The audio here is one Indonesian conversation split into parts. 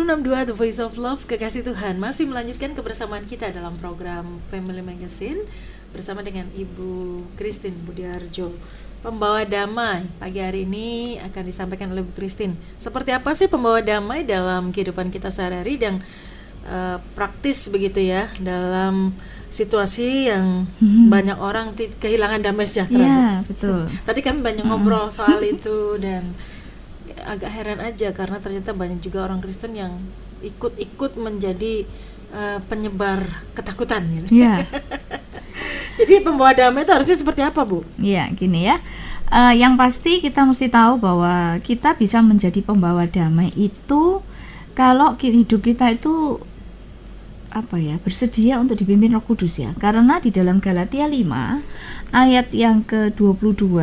1062 The Voice of Love, Kekasih Tuhan, masih melanjutkan kebersamaan kita dalam program Family Magazine bersama dengan Ibu Christine Budiarjo, pembawa damai. Pagi hari ini akan disampaikan oleh Bu Christine. Seperti apa sih pembawa damai dalam kehidupan kita sehari-hari dan praktis begitu ya, dalam situasi yang banyak orang kehilangan damai sejahtera. Iya, betul. Tadi kami banyak ngobrol soal itu dan agak heran aja karena ternyata banyak juga orang Kristen yang ikut menjadi penyebar ketakutan gitu. Iya. Jadi pembawa damai itu harusnya seperti apa, Bu? Iya, gini ya. Yang pasti kita mesti tahu bahwa kita bisa menjadi pembawa damai itu kalau hidup kita itu bersedia untuk dipimpin Roh Kudus ya. Karena di dalam Galatia 5 ayat yang ke-22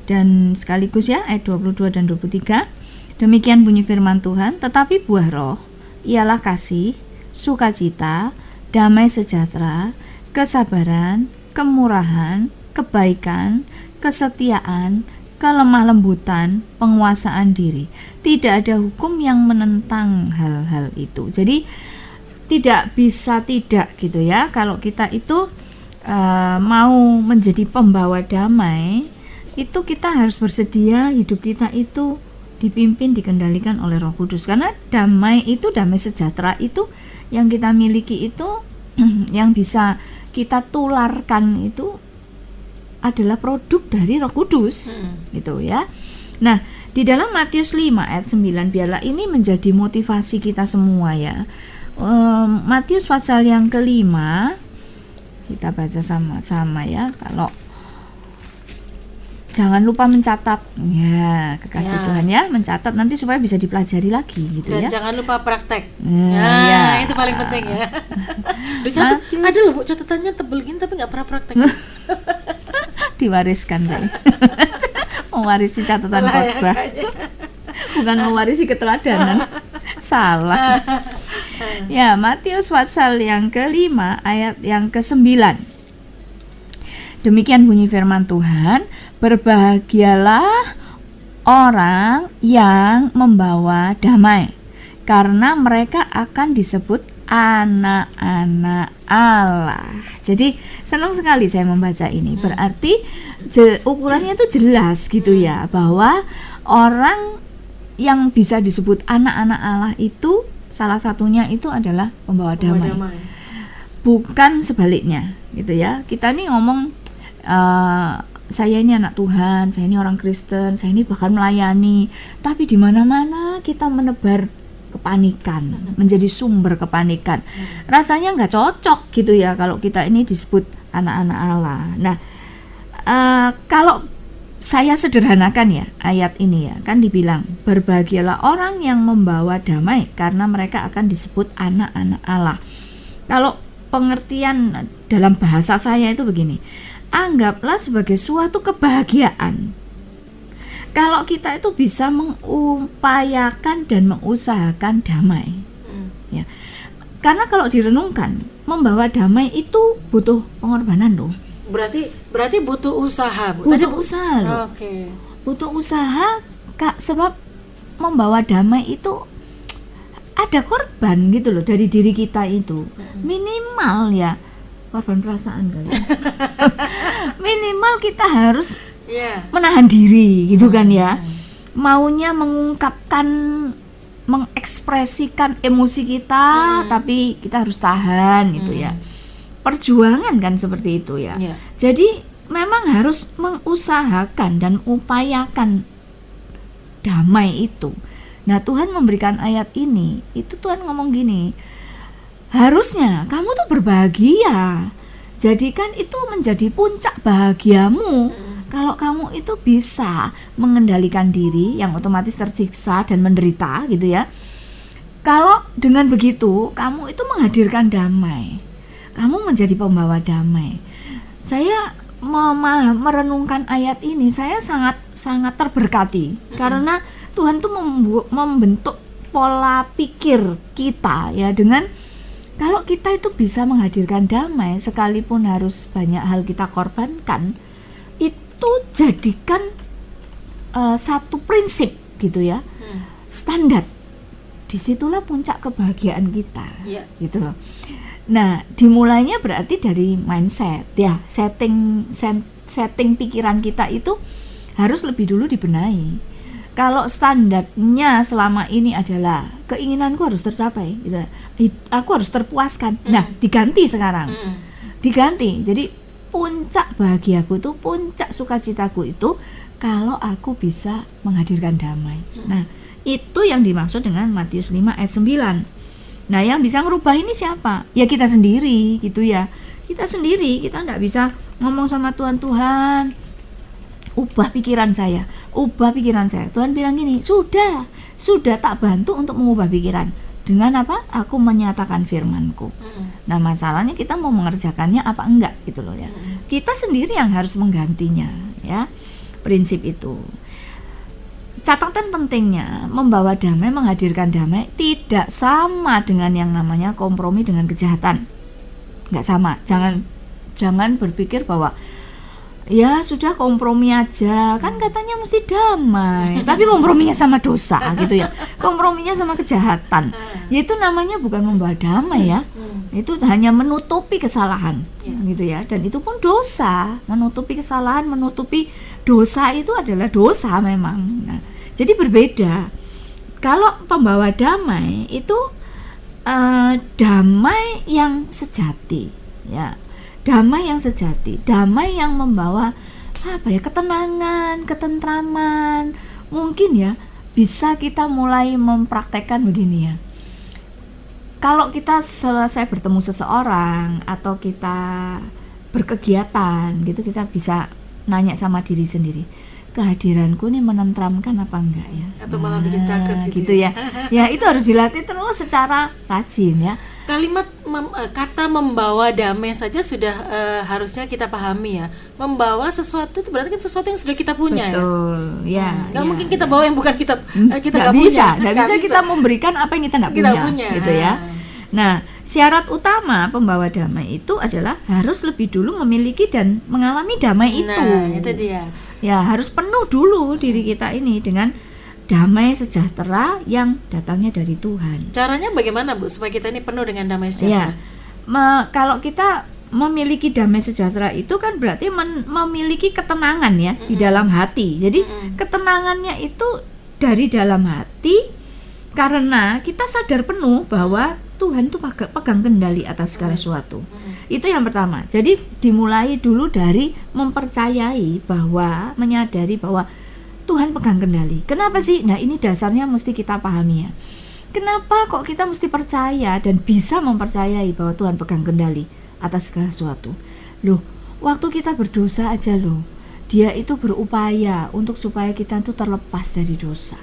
dan sekaligus ya ayat 22 dan 23, demikian bunyi firman Tuhan, tetapi buah roh ialah kasih, sukacita, damai sejahtera, kesabaran, kemurahan, kebaikan, kesetiaan, kelemah lembutan, penguasaan diri. Tidak ada hukum yang menentang hal-hal itu. Jadi tidak bisa tidak gitu ya, kalau kita itu mau menjadi pembawa damai, itu kita harus bersedia hidup kita itu dipimpin, dikendalikan oleh Roh Kudus. Karena damai sejahtera itu yang kita miliki itu yang bisa kita tularkan itu adalah produk dari Roh Kudus gitu ya. Nah, di dalam Matius 5 ayat 9, biarlah ini menjadi motivasi kita semua ya. Matius pasal yang ke-5 kita baca sama-sama ya. Kalau jangan lupa mencatat ya, kekasih Tuhan ya, mencatat nanti supaya bisa dipelajari lagi gitu. Dan ya. Jangan lupa praktek. Ya. Itu paling penting ya. Dicatat. Ada loh Bu, catatannya tebel gini tapi nggak pernah praktek. Diwariskan deh. Mewarisi catatan khotbah. Bukan mewarisi keteladanan. Salah. Ya, Matius pasal yang ke-5 ayat yang ke-9. Demikian bunyi firman Tuhan, berbahagialah orang yang membawa damai, karena mereka akan disebut anak-anak Allah. Jadi senang sekali saya membaca ini. Berarti ukurannya itu jelas gitu ya, bahwa orang yang bisa disebut anak-anak Allah itu salah satunya itu adalah pembawa damai. Bukan sebaliknya gitu ya. Kita nih ngomong saya ini anak Tuhan, saya ini orang Kristen, saya ini bahkan melayani, tapi di mana-mana kita menebar kepanikan, menjadi sumber kepanikan. Rasanya nggak cocok gitu ya kalau kita ini disebut anak-anak Allah. Nah, kalau saya sederhanakan ya ayat ini ya, kan dibilang berbahagialah orang yang membawa damai, karena mereka akan disebut anak-anak Allah. Kalau pengertian dalam bahasa saya itu begini, anggaplah sebagai suatu kebahagiaan kalau kita itu bisa mengupayakan dan mengusahakan damai. Ya. Karena kalau direnungkan, membawa damai itu butuh pengorbanan loh. Berarti butuh usaha, Bu. Butuh usaha loh. Oke. Butuh usaha, Kak, sebab membawa damai itu ada korban gitu loh dari diri kita itu. Minimal ya korban perasaan kali. Minimal kita harus menahan diri gitu kan ya. Maunya mengungkapkan, mengekspresikan emosi kita, tapi kita harus tahan gitu ya. Perjuangan kan seperti itu ya. Jadi memang harus mengusahakan dan upayakan damai itu. Nah, Tuhan memberikan ayat ini, itu Tuhan ngomong gini, harusnya kamu tuh berbahagia. Jadikan itu menjadi puncak bahagiamu. Kalau kamu itu bisa mengendalikan diri yang otomatis tersiksa dan menderita gitu ya. Kalau dengan begitu kamu itu menghadirkan damai, kamu menjadi pembawa damai. Saya merenungkan ayat ini, saya sangat terberkati karena Tuhan tuh membentuk pola pikir kita ya, dengan kalau kita itu bisa menghadirkan damai sekalipun harus banyak hal kita korbankan, itu jadikan satu prinsip gitu ya, standar disitulah puncak kebahagiaan kita, Iya. gitu loh. Nah, dimulainya berarti dari mindset ya, setting pikiran kita itu harus lebih dulu dibenahi. Kalau standarnya selama ini adalah keinginanku harus tercapai, gitu, aku harus terpuaskan. Nah, diganti sekarang, diganti. Jadi puncak bahagiaku itu, puncak sukacitaku itu kalau aku bisa menghadirkan damai. Nah, itu yang dimaksud dengan Matius 5 ayat 9. Nah, yang bisa ngerubah ini siapa? Ya kita sendiri, gitu ya. Kita sendiri, kita enggak bisa ngomong sama Tuhan, Tuhan, ubah pikiran saya, ubah pikiran saya. Tuhan bilang gini, sudah tak bantu untuk mengubah pikiran. Dengan apa? Aku menyatakan firman-Ku. Nah, masalahnya kita mau mengerjakannya apa enggak, gitu loh ya. Kita sendiri yang harus menggantinya, ya. Prinsip itu. Catatan pentingnya, membawa damai, menghadirkan damai tidak sama dengan yang namanya kompromi dengan kejahatan. Nggak sama. Jangan berpikir bahwa ya sudah kompromi aja, kan katanya mesti damai, tapi komprominya sama dosa, gitu ya. Komprominya sama kejahatan. Yaitu namanya bukan membawa damai ya. Itu hanya menutupi kesalahan, gitu ya. Dan itu pun dosa. Menutupi kesalahan, menutupi dosa itu adalah dosa memang. Nah, jadi berbeda. Kalau pembawa damai itu damai yang sejati, ya. Damai yang sejati, damai yang membawa ketenangan, ketentraman. Mungkin ya bisa kita mulai mempraktekkan begini ya. Kalau kita selesai bertemu seseorang atau kita berkegiatan gitu, kita bisa nanya sama diri sendiri, kehadiranku ini menenteramkan apa enggak ya? Atau malah bikin takut gitu ya. Ya, itu harus dilatih terus secara rajin ya. Kalimat kata membawa damai saja sudah harusnya kita pahami ya. Membawa sesuatu itu berarti kan sesuatu yang sudah kita punya. Betul, ya. Nggak mungkin kita bawa yang bukan kita nggak bisa. Nggak bisa kita memberikan apa yang kita nggak punya, gitu ya. Nah, syarat utama pembawa damai itu adalah harus lebih dulu memiliki dan mengalami damai itu. Nah, itu dia. Ya, harus penuh dulu diri kita ini dengan damai sejahtera yang datangnya dari Tuhan. Caranya bagaimana, Bu, supaya kita ini penuh dengan damai sejahtera? Ya, kalau kita memiliki damai sejahtera itu kan berarti memiliki ketenangan ya di dalam hati. Jadi ketenangannya itu dari dalam hati karena kita sadar penuh bahwa Tuhan itu pegang kendali atas segala sesuatu. Itu yang pertama. Jadi dimulai dulu dari mempercayai bahwa, menyadari bahwa Tuhan pegang kendali. Kenapa sih? Nah, ini dasarnya mesti kita pahami ya. Kenapa kok kita mesti percaya dan bisa mempercayai bahwa Tuhan pegang kendali atas segala sesuatu? Loh, waktu kita berdosa aja loh, Dia itu berupaya untuk supaya kita itu terlepas dari dosa.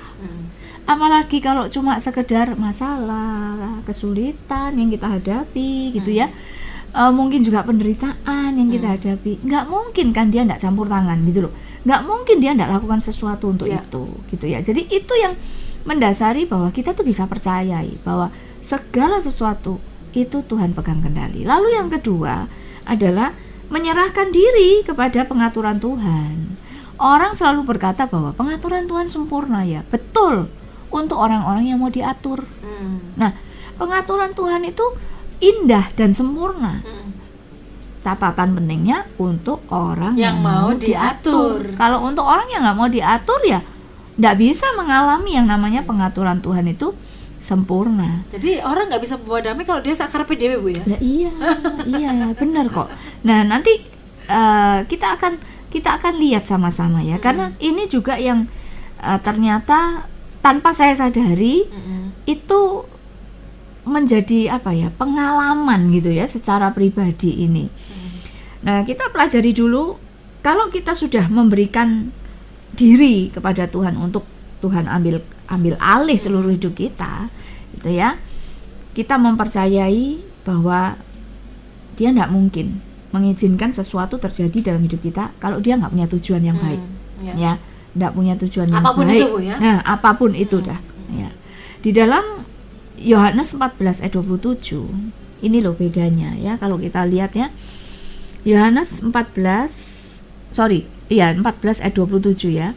Apalagi kalau cuma sekedar masalah, kesulitan yang kita hadapi gitu ya. Mungkin juga penderitaan yang kita hadapi. Nggak mungkin kan Dia nggak campur tangan gitu loh. Nggak mungkin Dia nggak lakukan sesuatu untuk itu gitu ya. Jadi itu yang mendasari bahwa kita tuh bisa percayai bahwa segala sesuatu itu Tuhan pegang kendali. Lalu yang kedua adalah menyerahkan diri kepada pengaturan Tuhan. Orang selalu berkata bahwa pengaturan Tuhan sempurna ya. Betul, untuk orang-orang yang mau diatur. Nah, pengaturan Tuhan itu indah dan sempurna. Catatan pentingnya untuk orang yang mau diatur. Kalau untuk orang yang nggak mau diatur ya nggak bisa mengalami yang namanya pengaturan Tuhan itu sempurna. Jadi orang nggak bisa membawa damai kalau dia sakarpe dewe, Bu ya? Nah, iya benar kok. Nah, nanti kita akan lihat sama-sama ya, karena ini juga yang ternyata tanpa saya sadari itu menjadi pengalaman gitu ya secara pribadi ini. Nah, kita pelajari dulu, kalau kita sudah memberikan diri kepada Tuhan untuk Tuhan ambil alih seluruh hidup kita, gitu ya. Kita mempercayai bahwa Dia tidak mungkin mengizinkan sesuatu terjadi dalam hidup kita kalau Dia nggak punya tujuan yang baik, ya, tidak punya tujuan yang apapun baik. Itu, Bu, ya? Nah, apapun itu dah. Ya. Di dalam Yohanes 14 ayat 27, ini loh bedanya ya kalau kita lihat ya. Yohanes 14 ayat 27 ya.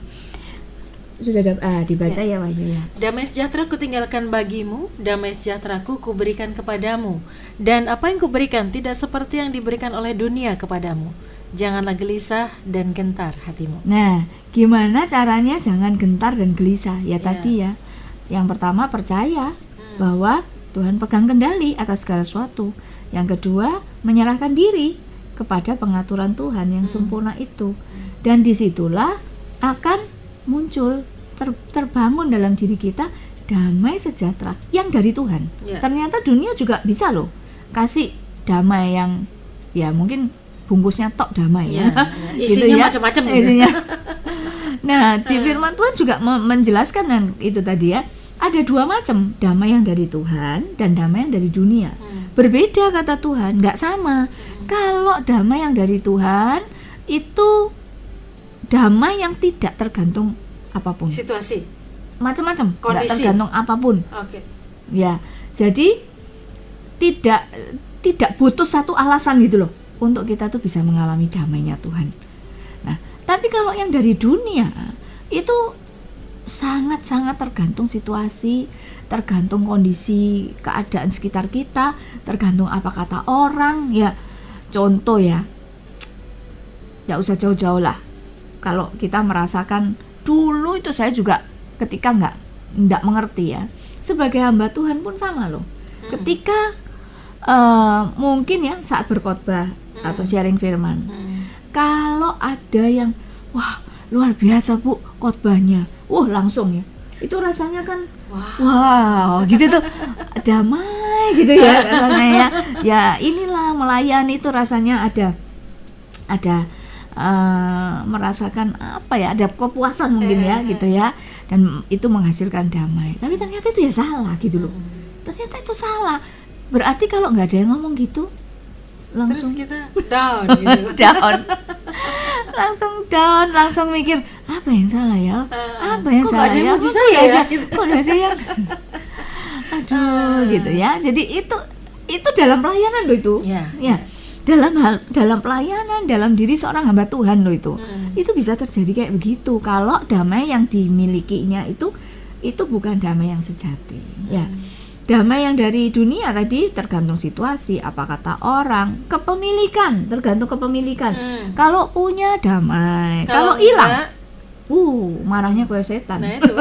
sudah dibaca ya Wahyu ya. Damai sejahtera kutinggalkan bagimu, damai sejahteraku kuberikan kepadamu. Dan apa yang kuberikan tidak seperti yang diberikan oleh dunia kepadamu. Janganlah gelisah dan gentar hatimu. Nah, gimana caranya jangan gentar dan gelisah? Ya tadi ya. Yang pertama percaya bahwa Tuhan pegang kendali atas segala sesuatu. Yang kedua, menyerahkan diri kepada pengaturan Tuhan yang sempurna itu. Dan disitulah akan muncul terbangun dalam diri kita damai sejahtera yang dari Tuhan. Ternyata dunia juga bisa loh kasih damai yang ya mungkin bungkusnya tok damai ya. Isinya gitu ya. Macam-macam isinya. Nah, di firman Tuhan juga menjelaskan dan itu tadi ya, ada dua macam, damai yang dari Tuhan dan damai yang dari dunia. Berbeda kata Tuhan, nggak sama. Kalau damai yang dari Tuhan itu damai yang tidak tergantung apapun. Situasi. Macam-macam, nggak Kondisi. tergantung apapun. Oke. Ya, jadi tidak butuh satu alasan gitu loh untuk kita tuh bisa mengalami damainya Tuhan. Nah, tapi kalau yang dari dunia itu sangat-sangat tergantung situasi, tergantung kondisi keadaan sekitar kita, tergantung apa kata orang. Ya, contoh ya, nggak usah jauh-jauh lah. Kalau kita merasakan dulu itu saya juga ketika nggak mengerti ya, sebagai hamba Tuhan pun sama loh. Ketika mungkin ya saat berkhotbah atau sharing firman, kalau ada yang wah luar biasa Bu khotbahnya, langsung ya itu rasanya kan wow gitu tuh damai gitu ya rasanya ya. Ya inilah melayani itu rasanya ada merasakan apa ya, ada kepuasan mungkin ya gitu ya, dan itu menghasilkan damai. Tapi ternyata itu ya salah gitu loh. Ternyata itu salah. Berarti kalau nggak ada yang ngomong gitu langsung terus kita down gitu. langsung mikir apa yang salah ya, apa yang salah ya, muji saya ya gitu. Kok nggak ada yang aduh gitu ya. Jadi itu dalam pelayanan loh itu ya. Dalam pelayanan, dalam diri seorang hamba Tuhan loh itu bisa terjadi kayak begitu kalau damai yang dimilikinya itu bukan damai yang sejati ya. Damai yang dari dunia tadi tergantung situasi, apa kata orang, kepemilikan, tergantung kepemilikan. Kalau punya damai, kalau hilang marahnya kayak setan. Nah itu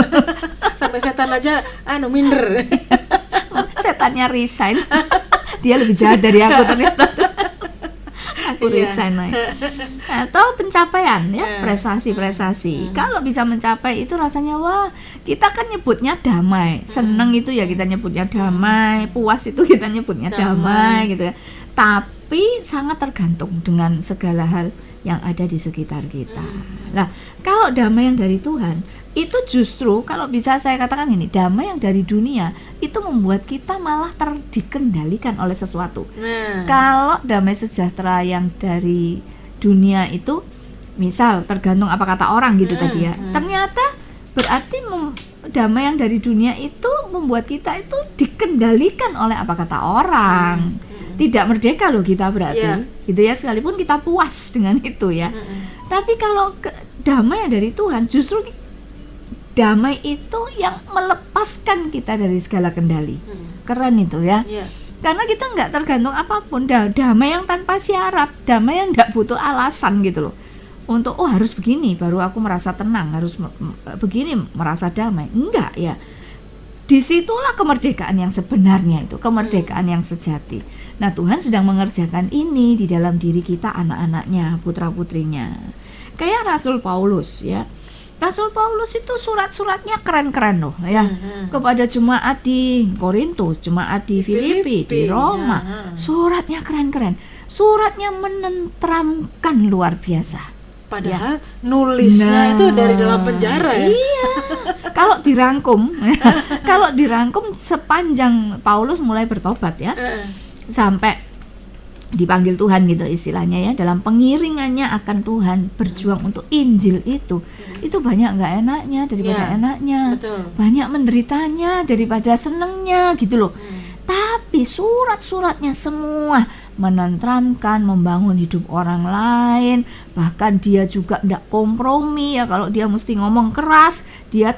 sampai setan aja minder. Setannya resign. Dia lebih jahat dari aku ternyata. Aku resign naik. Atau pencapaian ya, prestasi. Kalau bisa mencapai itu rasanya wah, kita kan nyebutnya damai. Seneng itu ya kita nyebutnya damai, puas itu kita nyebutnya damai gitu ya. Tapi sangat tergantung dengan segala hal yang ada di sekitar kita. Nah, kalau damai yang dari Tuhan itu justru kalau bisa saya katakan ini, damai yang dari dunia itu membuat kita malah dikendalikan oleh sesuatu. Kalau damai sejahtera yang dari dunia itu misal tergantung apa kata orang gitu tadi ya. Ternyata berarti damai yang dari dunia itu membuat kita itu dikendalikan oleh apa kata orang. Tidak merdeka loh kita berarti. Gitu ya, sekalipun kita puas dengan itu ya. Tapi kalau damai yang dari Tuhan justru damai itu yang melepaskan kita dari segala kendali. Keren itu ya. Karena kita nggak tergantung apapun. Damai yang tanpa syarat, damai yang nggak butuh alasan gitu loh. Untuk harus begini baru aku merasa tenang, harus begini merasa damai. Enggak ya. Disitulah kemerdekaan yang sebenarnya itu, kemerdekaan yang sejati. Nah, Tuhan sedang mengerjakan ini di dalam diri kita, anak-anaknya, putra-putrinya. Kayak Rasul Paulus ya. Rasul Paulus itu surat-suratnya keren-keren loh ya. Kepada jemaat di Korintus, jemaat di Filipi, di Roma. Suratnya keren-keren. Suratnya menenteramkan luar biasa. Padahal nulisnya itu dari dalam penjara ya. Iya. Kalau dirangkum sepanjang Paulus mulai bertobat ya. Sampai dipanggil Tuhan gitu istilahnya ya, dalam pengiringannya akan Tuhan, berjuang untuk Injil itu banyak nggak enaknya daripada enaknya. Betul. Banyak menderitanya daripada senengnya gitu loh. Tapi Tapi surat-suratnya semua menenteramkan, membangun hidup orang lain. Bahkan dia juga tidak kompromi ya, kalau dia mesti ngomong keras, dia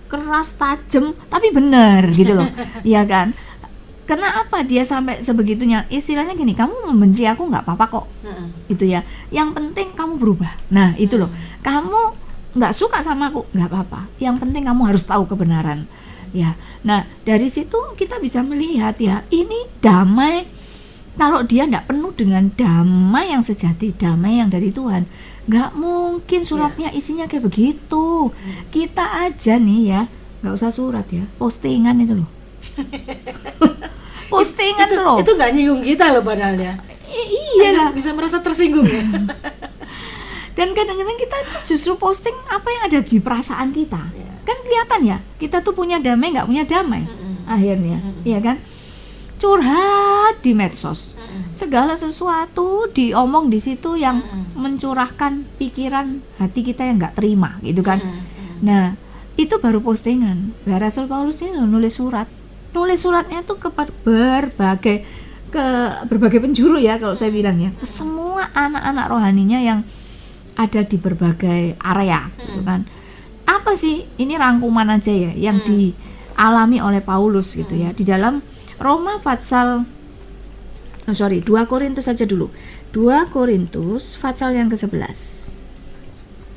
keras, tajam, tapi benar gitu loh. Iya kan? Kenapa dia sampai sebegitunya? Istilahnya gini, kamu membenci aku nggak apa-apa kok, itu ya. Yang penting kamu berubah. Nah itu loh, kamu nggak suka sama aku nggak apa-apa. Yang penting kamu harus tahu kebenaran. Ya, nah dari situ kita bisa melihat ya, ini damai. Kalau dia nggak penuh dengan damai yang sejati, damai yang dari Tuhan, nggak mungkin suratnya isinya kayak begitu. Kita aja nih ya, nggak usah surat ya, postingan itu loh. Postingan itu, loh. Itu nggak nyinggung kita loh padahal ya. Iya lah. Bisa merasa tersinggung ya. Dan kadang-kadang kita tuh justru posting apa yang ada di perasaan kita. Kan kelihatan ya, kita tuh punya damai nggak punya damai. Akhirnya, iya kan? Curhat di medsos. Segala sesuatu diomong di situ yang mencurahkan pikiran hati kita yang nggak terima, gitu kan? Nah, itu baru postingan. Nah, Rasul Paulus ini nulis surat. Nulis suratnya tuh ke berbagai penjuru ya, kalau saya bilang ya, ke semua anak-anak rohaninya yang ada di berbagai area, gitu kan. Apa sih? Ini rangkuman aja ya yang dialami oleh Paulus gitu ya. Di dalam Roma pasal 2 Korintus saja dulu. 2 Korintus pasal yang ke-11.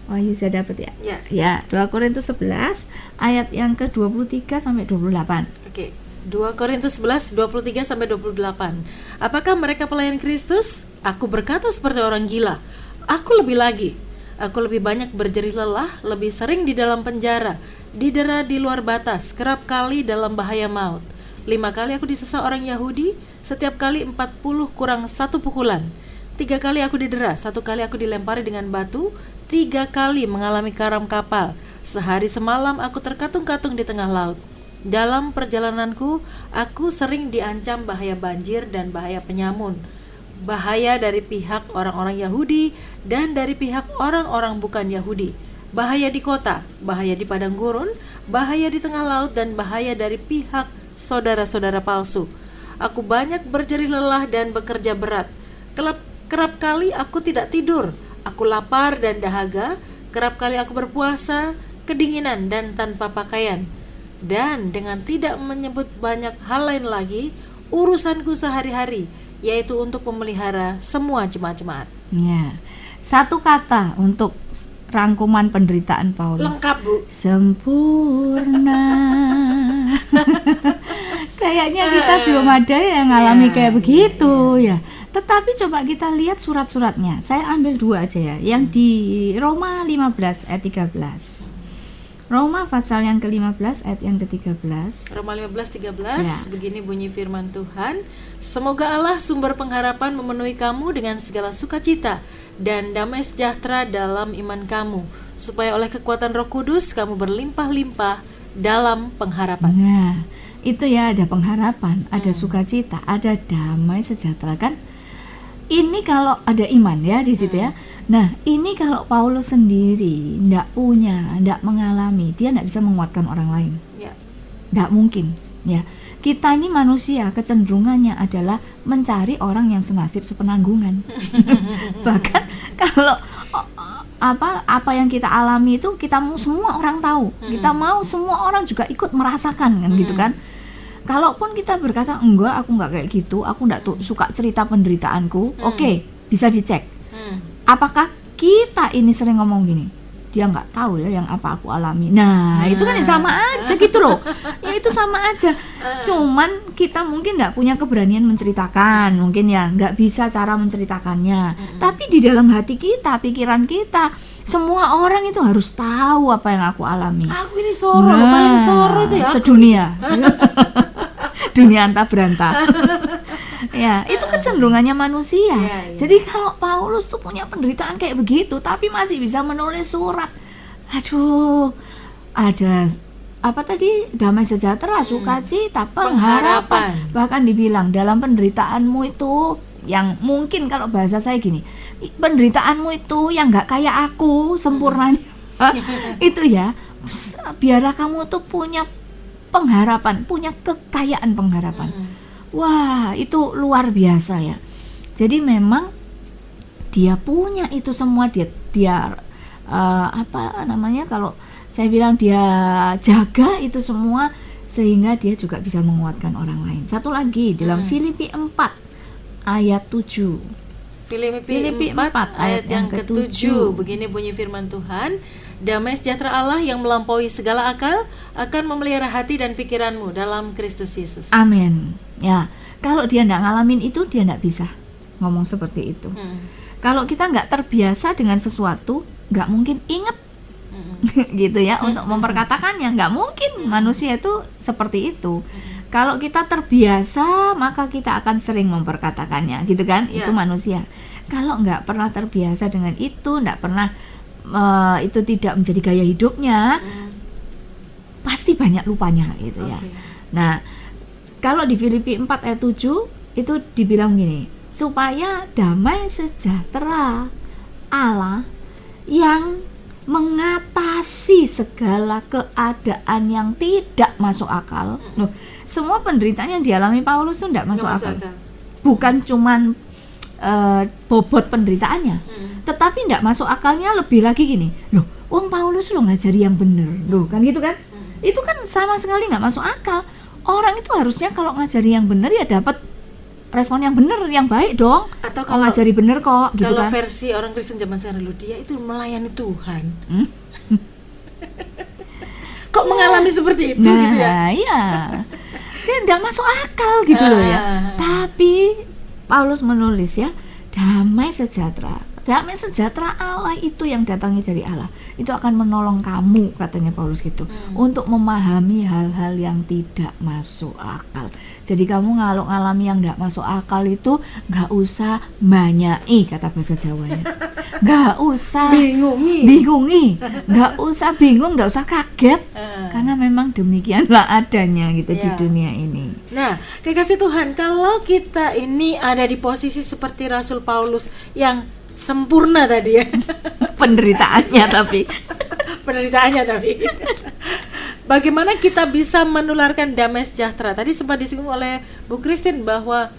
Wahyu saya dapat ya? Ya, 2 Korintus 11 ayat yang ke-23 sampai 28. Oke. 2 Korintus 11 23 sampai 28. Apakah mereka pelayan Kristus? Aku berkata seperti orang gila. Aku lebih lagi. Aku lebih banyak berjerih lelah, lebih sering di dalam penjara, didera di luar batas, kerap kali dalam bahaya maut. 5 kali aku disesat orang Yahudi, setiap kali 40 kurang 1 pukulan. 3 kali aku didera, 1 kali aku dilempari dengan batu, 3 kali mengalami karam kapal. Sehari semalam aku terkatung-katung di tengah laut. Dalam perjalananku, aku sering diancam bahaya banjir dan bahaya penyamun. Bahaya dari pihak orang-orang Yahudi dan dari pihak orang-orang bukan Yahudi. Bahaya di kota, bahaya di padang gurun, bahaya di tengah laut, dan bahaya dari pihak saudara-saudara palsu. Aku banyak berjerih lelah dan bekerja berat. Kerap kali aku tidak tidur. Aku lapar dan dahaga. Kerap kali aku berpuasa, kedinginan dan tanpa pakaian. Dan dengan tidak menyebut banyak hal lain lagi, urusanku sehari-hari, yaitu untuk memelihara semua jemaat-jemaat. Ya, satu kata untuk rangkuman penderitaan Paulus. Lengkap, Bu. Sempurna. Kayaknya kita belum ada yang ngalami kayak begitu ya. Tetapi coba kita lihat surat-suratnya. Saya ambil 2 aja ya. Yang di Roma 15 ayat 13. Roma pasal yang ke-15 ayat yang ke-13. Roma 15:13 begini bunyi firman Tuhan. Semoga Allah sumber pengharapan memenuhi kamu dengan segala sukacita dan damai sejahtera dalam iman kamu, supaya oleh kekuatan Roh Kudus kamu berlimpah-limpah dalam pengharapan. Nah, itu ya, ada pengharapan, ada sukacita, ada damai sejahtera kan? Ini kalau ada iman ya di situ ya. Nah, ini kalau Paulus sendiri ndak punya, ndak mengalami, dia ndak bisa menguatkan orang lain. Ya. Ndak mungkin, ya. Kita ini manusia, kecenderungannya adalah mencari orang yang senasib sepenanggungan. Bahkan kalau apa yang kita alami itu kita mau semua orang tahu, kita mau semua orang juga ikut merasakan kan gitu kan. Kalaupun kita berkata enggak, aku enggak kayak gitu, aku enggak suka cerita penderitaanku, oke, bisa dicek. Apakah kita ini sering ngomong gini, dia enggak tahu ya yang apa aku alami. Nah, itu kan sama aja gitu loh. Ya itu sama aja. Cuman kita mungkin enggak punya keberanian menceritakan, mungkin ya enggak bisa cara menceritakannya. Tapi di dalam hati kita, pikiran kita, semua orang itu harus tahu apa yang aku alami. Aku ini soro, paling soro itu ya. Sedunia. Dunia antah berantah. Ya, itu kecenderungannya manusia. Jadi kalau Paulus tuh punya penderitaan kayak begitu, tapi masih bisa menulis surat. Aduh, ada apa tadi? Damai sejahtera, sukacita, pengharapan. Bahkan dibilang dalam penderitaanmu itu, yang mungkin kalau bahasa saya gini, penderitaanmu itu yang nggak kayak aku sempurnanya. Itu ya, biarlah kamu tuh punya pengharapan, punya kekayaan pengharapan. Wah, itu luar biasa ya. Jadi memang dia punya itu semua, dia apa namanya, kalau saya bilang dia jaga itu semua sehingga dia juga bisa menguatkan orang lain. Satu lagi dalam Filipi 4 ayat 7. Filipi 4 ayat yang ke-7. Begini bunyi firman Tuhan, damai sejahtera Allah yang melampaui segala akal akan memelihara hati dan pikiranmu dalam Kristus Yesus. Amin. Ya, kalau dia nggak ngalamin itu, dia nggak bisa ngomong seperti itu. Kalau kita nggak terbiasa dengan sesuatu, nggak mungkin inget gitu ya untuk memperkatakannya. Nggak mungkin manusia itu seperti itu. Kalau kita terbiasa, maka kita akan sering memperkatakannya, gitu kan? Itu manusia. Kalau nggak pernah terbiasa dengan itu, nggak pernah itu tidak menjadi gaya hidupnya, pasti banyak lupanya, gitu ya. Nah, kalau di Filipi 4 ayat 7 itu dibilang gini, supaya damai sejahtera Allah yang mengatasi segala keadaan yang tidak masuk akal. Loh, semua penderitaan yang dialami Paulus itu tidak masuk akal. Bukan cuman bobot penderitaannya, tetapi tidak masuk akalnya lebih lagi gini. Loh, wong Paulus lo ngajari yang bener, loh kan gitu kan? Itu kan sama sekali nggak masuk akal. Orang itu harusnya kalau ngajari yang bener ya dapat respon yang bener, yang baik dong. Atau kalau ngajari bener kok, gitu kalau kan? versi orang Kristen zaman sekarang, lo dia itu melayani Tuhan. Kok mengalami seperti itu, gitu ya? Iya, dia nggak masuk akal gitu loh ya. Tapi Paulus menulis ya, damai sejahtera Allah itu yang datangnya dari Allah, itu akan menolong kamu, katanya Paulus gitu, untuk memahami hal-hal yang tidak masuk akal. Jadi kamu ngalami yang tidak masuk akal itu nggak usah banyai, kata bahasa Jawanya. Nggak usah bingungi, nggak usah bingung, nggak usah kaget, karena memang demikianlah adanya gitu di dunia ini. Nah, kekasih Tuhan, kalau kita ini ada di posisi seperti Rasul Paulus yang sempurna tadi ya, penderitaannya tapi bagaimana kita bisa menularkan damai sejahtera? Tadi sempat disinggung oleh Bu Christine bahwa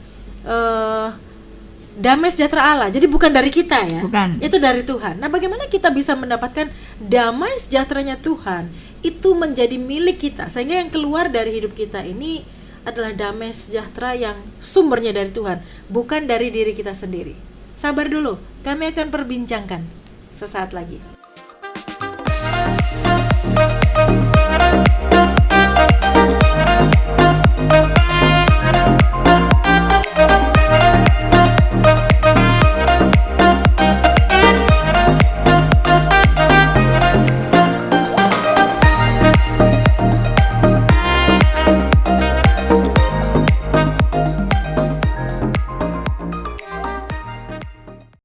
damai sejahtera Allah, jadi bukan dari kita ya, bukan. Itu dari Tuhan. Nah, bagaimana kita bisa mendapatkan damai sejahteranya Tuhan itu menjadi milik kita, sehingga yang keluar dari hidup kita ini adalah damai sejahtera yang sumbernya dari Tuhan, bukan dari diri kita sendiri. Sabar dulu, kami akan perbincangkan sesaat lagi.